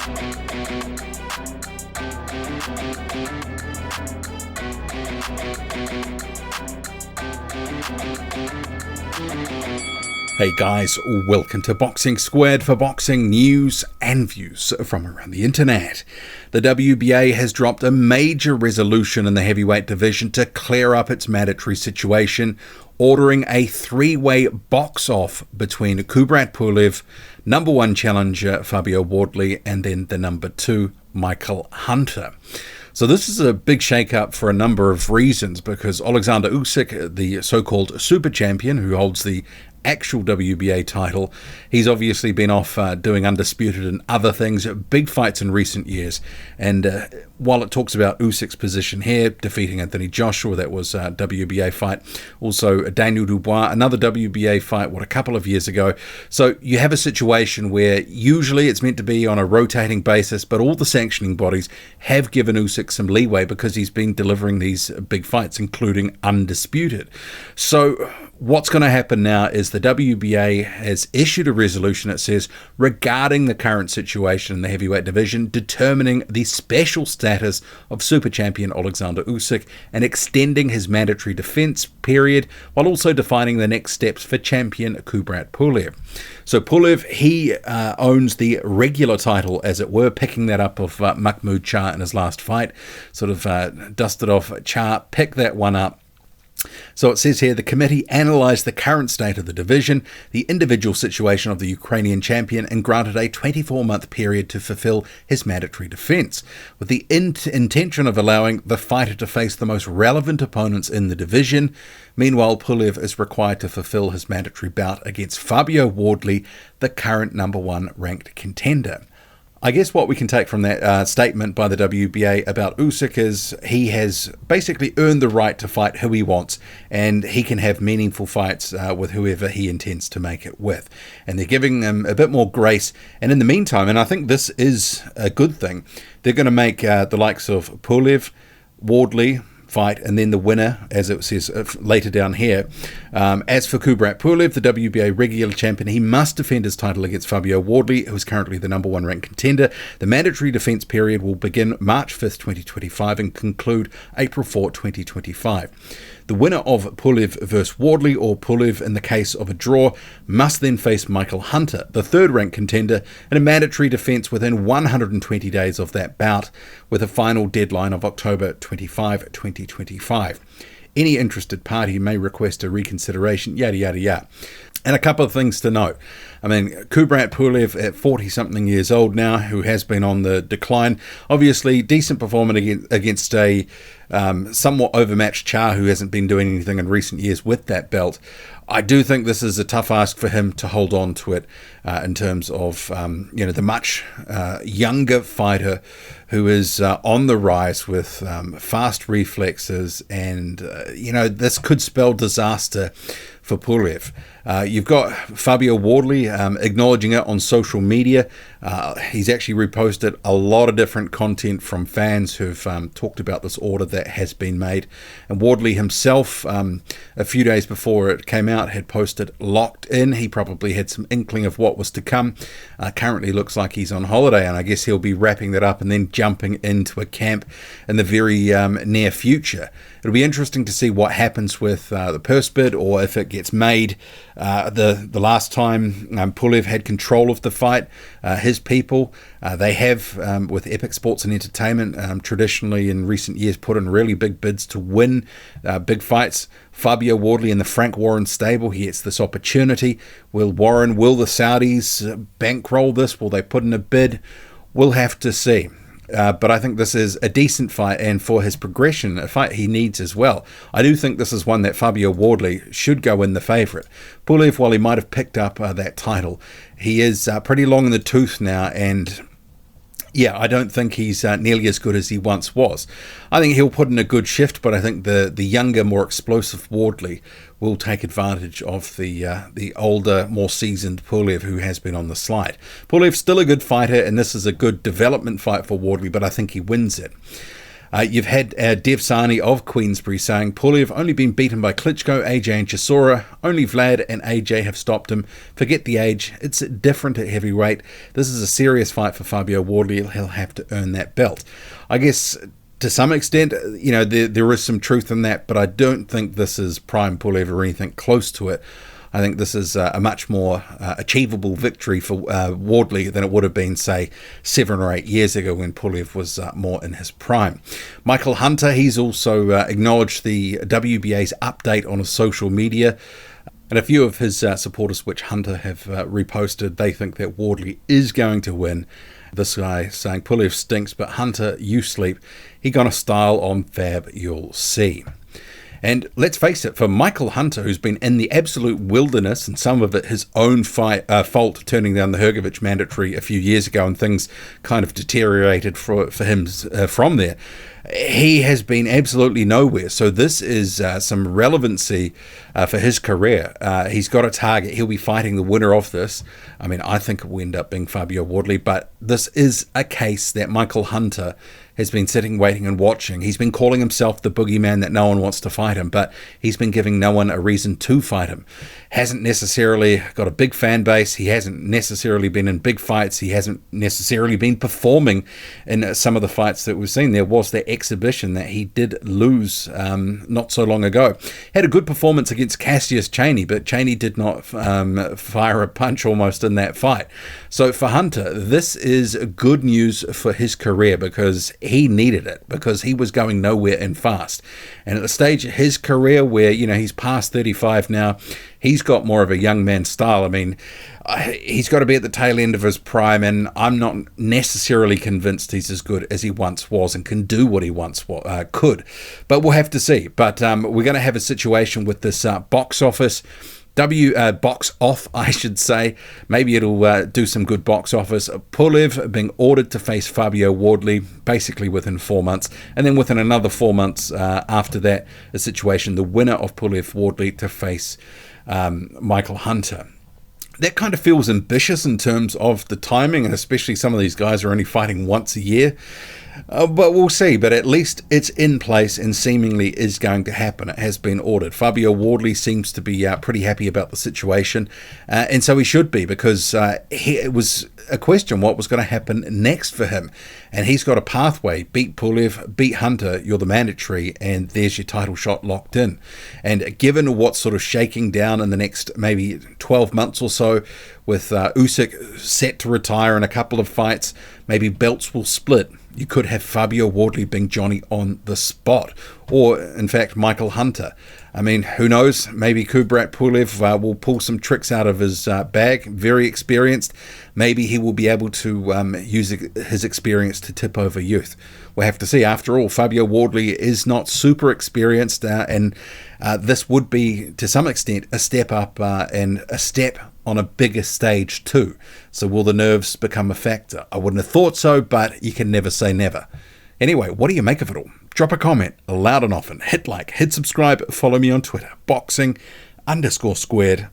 Hey guys, welcome to Boxing Squared for boxing news and views from around the internet. The WBA has dropped a major resolution in the heavyweight division to clear up its mandatory situation, ordering a three-way box-off between Kubrat Pulev, number one challenger Fabio Wardley, and then the number two, Michael Hunter. So this is a big shake-up for a number of reasons, because Alexander Usyk, the so-called super champion who holds the actual WBA title, he's obviously been off doing Undisputed and other things, big fights in recent years. And while it talks about Usyk's position here, defeating Anthony Joshua, that was a WBA fight. Also Daniel Dubois, another WBA fight, a couple of years ago. So you have a situation where usually it's meant to be on a rotating basis, but all the sanctioning bodies have given Usyk some leeway because he's been delivering these big fights, including Undisputed. So what's going to happen now is the WBA has issued a resolution, it says, regarding the current situation in the heavyweight division, determining the special status of super champion Alexander Usyk and extending his mandatory defense period, while also defining the next steps for champion Kubrat Pulev. So Pulev, he owns the regular title, as it were, picking that up of Mahmoud Shah in his last fight. Sort of dusted off Shah, picked that one up. So it says here, the committee analysed the current state of the division, the individual situation of the Ukrainian champion, and granted a 24-month period to fulfill his mandatory defence, with the intention of allowing the fighter to face the most relevant opponents in the division. Meanwhile, Pulev is required to fulfill his mandatory bout against Fabio Wardley, the current number one ranked contender. I guess what we can take from that statement by the WBA about Usyk is he has basically earned the right to fight who he wants, and he can have meaningful fights with whoever he intends to make it with. And they're giving him a bit more grace. And in the meantime, and I think this is a good thing, they're going to make the likes of Pulev, Wardley fight, and then the winner, as it says later down here. As for Kubrat Pulev, the WBA regular champion, he must defend his title against Fabio Wardley, who is currently the number one ranked contender. The mandatory defence period will begin March 5th, 2025 and conclude April 4, 2025. The winner of Pulev versus Wardley, or Pulev in the case of a draw, must then face Michael Hunter, the third-ranked contender, in a mandatory defence within 120 days of that bout, with a final deadline of October 25, 2025. Any interested party may request a reconsideration, yada, yada, yada. And a couple of things to note. I mean, Kubrat Pulev at 40-something years old now, who has been on the decline. Obviously, decent performance against a somewhat overmatched Shah, who hasn't been doing anything in recent years with that belt. I do think this is a tough ask for him to hold on to it in terms of, the much younger fighter who is on the rise with fast reflexes. And, this could spell disaster for Pulev. You've got Fabio Wardley acknowledging it on social media. He's actually reposted a lot of different content from fans who've talked about this order that has been made. And Wardley himself, a few days before it came out, had posted locked in. He probably had some inkling of what was to come. Currently looks like he's on holiday, and I guess he'll be wrapping that up and then jumping into a camp in the very near future. It'll be interesting to see what happens with the purse bid, or if it gets made. The last time Pulev had control of the fight, his people, they have, with Epic Sports and Entertainment, traditionally in recent years put in really big bids to win big fights. Fabio Wardley in the Frank Warren stable, he gets this opportunity. Will the Saudis bankroll this? Will they put in a bid? We'll have to see. But I think this is a decent fight, and for his progression, a fight he needs as well. I do think this is one that Fabio Wardley should go in the favourite. Pulev, while he might have picked up that title, he is pretty long in the tooth now, and yeah, I don't think he's nearly as good as he once was. I think he'll put in a good shift, but I think the younger, more explosive Wardley will take advantage of the older, more seasoned Pulev, who has been on the slide. Pulev's still a good fighter, and this is a good development fight for Wardley, but I think he wins it. You've had Dev Sani of Queensbury saying, Pulev only been beaten by Klitschko, AJ and Chisora. Only Vlad and AJ have stopped him. Forget the age. It's different at heavyweight. This is a serious fight for Fabio Wardley. He'll have to earn that belt. I guess to some extent, there is some truth in that, but I don't think this is prime Pulev or anything close to it. I think this is a much more achievable victory for Wardley than it would have been, say, 7 or 8 years ago when Pulev was more in his prime. Michael Hunter, he's also acknowledged the WBA's update on his social media. And a few of his supporters, which Hunter have reposted, they think that Wardley is going to win. This guy saying, Pulev stinks, but Hunter, you sleep. He got a style on Fab, you'll see. And let's face it, for Michael Hunter, who's been in the absolute wilderness, and some of it his own fault, turning down the Hrgovic mandatory a few years ago, and things kind of deteriorated for him from there, he has been absolutely nowhere. So this is some relevancy for his career. He's got a target. He'll be fighting the winner of this. I mean, I think it will end up being Fabio Wardley, but this is a case that Michael Hunter has been sitting, waiting and watching. He's been calling himself the boogeyman that no one wants to fight him, but he's been giving no one a reason to fight him. Hasn't necessarily got a big fan base. He hasn't necessarily been in big fights. He hasn't necessarily been performing in some of the fights that we've seen. There was that exhibition that he did lose not so long ago. Had a good performance against Cassius Chaney, but Chaney did not fire a punch almost in that fight. So for Hunter, this is good news for his career because he needed it, because he was going nowhere and fast. And at the stage of his career where, he's past 35 now, he's got more of a young man style. I mean, he's got to be at the tail end of his prime, and I'm not necessarily convinced he's as good as he once was and can do what he once could. But we'll have to see. But we're going to have a situation with this box office. Box off, I should say. Maybe it'll do some good box office. Pulev being ordered to face Fabio Wardley basically within 4 months, and then within another 4 months after that, a situation, the winner of Pulev Wardley to face Michael Hunter. That kind of feels ambitious in terms of the timing, and especially some of these guys are only fighting once a year. But we'll see. But at least it's in place and seemingly is going to happen. It has been ordered. Fabio Wardley seems to be pretty happy about the situation. And so he should be, because it was a question what was going to happen next for him. And he's got a pathway. Beat Pulev, beat Hunter, you're the mandatory, and there's your title shot locked in. And given what's sort of shaking down in the next maybe 12 months or so, with Usyk set to retire in a couple of fights, maybe belts will split. You could have Fabio Wardley being Johnny on the spot, or in fact Michael Hunter. I mean, who knows? Maybe Kubrat Pulev will pull some tricks out of his bag. Very experienced. Maybe he will be able to use his experience to tip over youth. We'll have to see. After all, Fabio Wardley is not super experienced, and this would be, to some extent, a step up and a step on a bigger stage too. So will the nerves become a factor? I wouldn't have thought so, but you can never say never. Anyway, what do you make of it all? Drop a comment, loud and often. Hit like, hit subscribe, follow me on Twitter, boxing_squared.